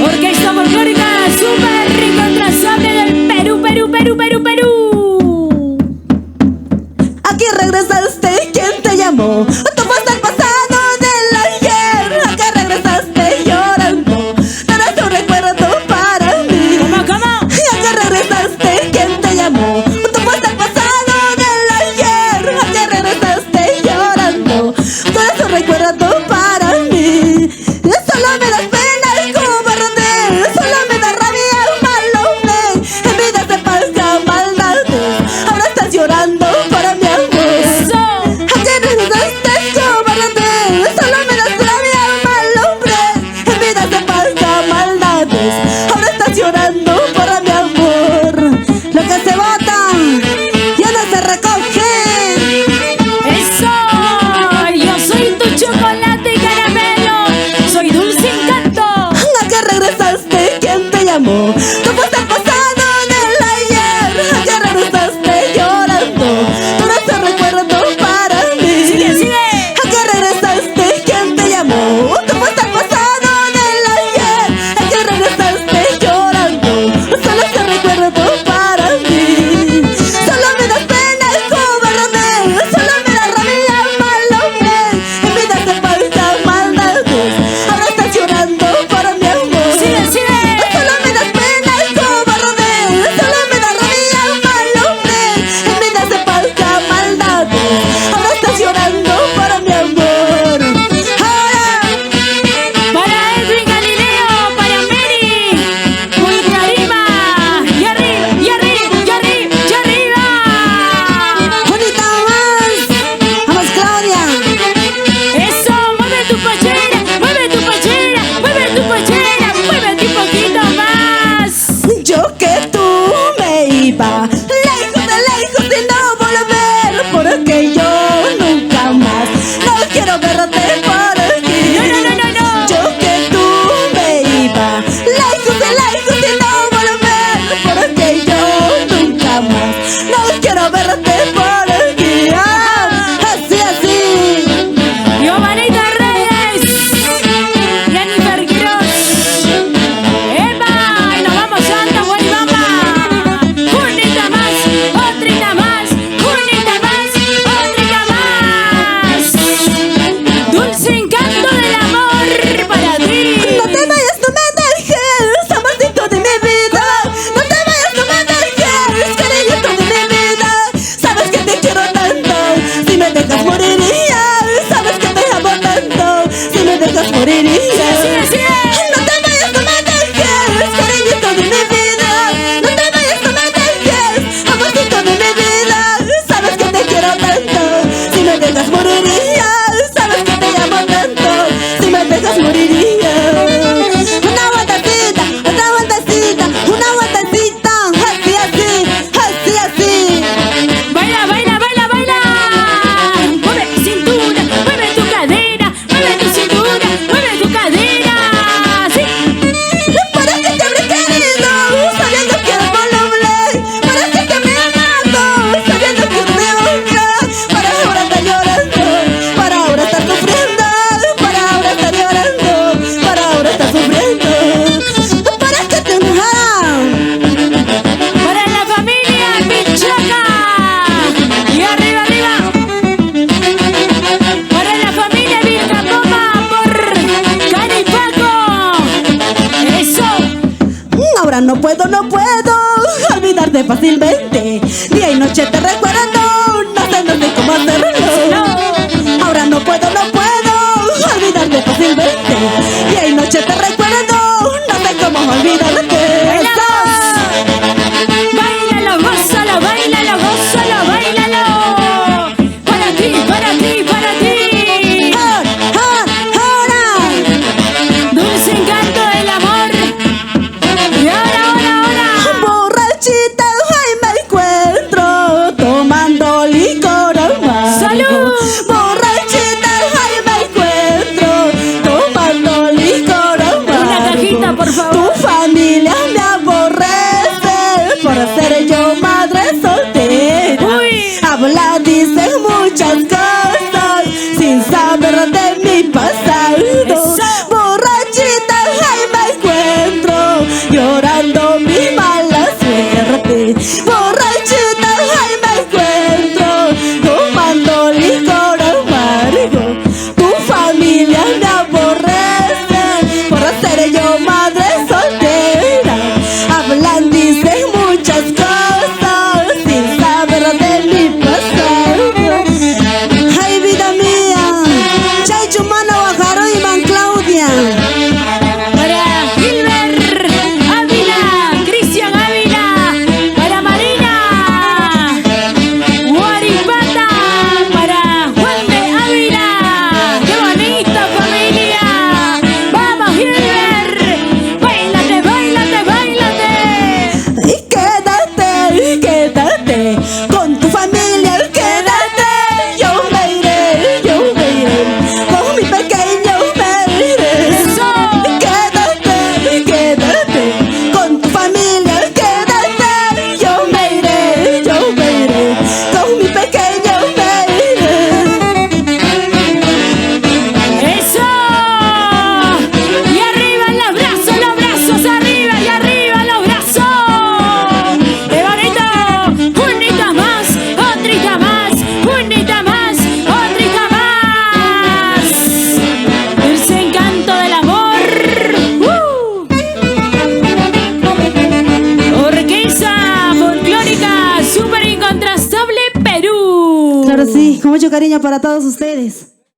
Orquesta folclórica super contrastable del Perú, Perú, Perú, Perú, Perú. Aquí regresaste, ¿quién te llamó? Tú fuiste el pasado del ayer. Aquí regresaste llorando, no eres un recuerdo para mí. ¿Cómo, cómo? Aquí regresaste, ¿quién te llamó? Tú fuiste el pasado del ayer. Aquí regresaste llorando, no eres un recuerdo para mí. Solo me das pena el cobarde, solo me da rabia el malón. En vida se pasa maldades, ahora estás llorando para mi amor. Eso. Aquí regresaste cobarde, solo me das rabia el mal hombre. En vida se pasa maldades, ahora estás llorando para mi amor. Lo que se bota ya no se recoge. Eso. Yo soy tu chocolate y caramelo. Soy dulce encanto. ¿A qué regresaste? ¿Quién te llamó? Tú fuiste el pasado del ayer. ¿A qué regresaste llorando? Tú no te recuerdo para mí. Sigue, sigue. ¿A qué regresaste? ¿Quién te llamó? Tú fuiste el pasado del ayer. ¿A qué regresaste llorando? Solo te recuerdo para mí. Solo me das pena el cobarde, solo me da rabia el mal hombre. En vida se pasa maldades, ahora estás llorando para mi amor. Sigue, sigue. Solo me das pena el cobarde, solo me da rabia el mal hombre. En vida se pasa maldades, ahora estás llorando para mi amor. Ahora Para Edwin Galileo, para Mary, Ultra Lima, y arriba, y arriba, y arriba, y arriba. bonita más, vamos Claudia. Eso, mueve tu pollera, mueve tu pollera, mueve tu pollera, muévete un poquito más. Yo que tú me iba lejos de no volver, porque yo nunca más no quiero verte por aquí. No, no, no, no, no. Yo que tú me iba lejos de no volver, porque yo nunca más no quiero verte por aquí. Así, así. Giovanita Reyes, Jennifer Quiroz, Eva, y nos vamos Santa Guaybamba. Unita más, otrita más, unita más, otrita más. Dulce encanto del amor para ti. No te vayas, no me dejes, amorcito de mi vida. No te vayas, no me dejes, cariñito de mi vida. Sabes que te quiero tanto, si me dejas moriría. Sabes que te amo tanto, si me dejas moriría. Sigue, sigue. No te vayas, no me dejes, cariñito de mi vida. No te vayas, no me dejes, amorcito de mi vida. Sabes que te quiero tanto, si me dejas moriría. Sabes que te amo tanto, si me dejas moriría. Una vueltecita, otra vueltecita, una vueltecita, así, así, así, así. Baila, baila, baila, baila. Mueve cintura, mueve tu cadera, mueve tu cintura, mueve tu cadera. Sí. Para que te habré querido, sabiendo que eres voluble. Para que te me he amado, sabiendo que te honra. Para ahora estar llorando, para ahora estar sufriendo. Para ahora estar llorando, para ahora estar sufriendo. Para que te enojaran. Para la familia Pichaca. Y arriba, arriba. Para la familia Vilcapoma por Cari Paco. Eso. Ahora no puedo olvidarte fácilmente. Día y noche te recuerdo, no sé cómo hacerlo. Ahora no puedo olvidarte fácilmente. Día y noche te recuerdo, no sé cómo olvidarte. Bailalo, gózalo, bailalo, gózalo, bailalo. Para ti, para ti, para ti. Ahora. Dulce encanto del amor. Y ahora, ahora, ahora. Borrachita, ay, me cariño para todos ustedes.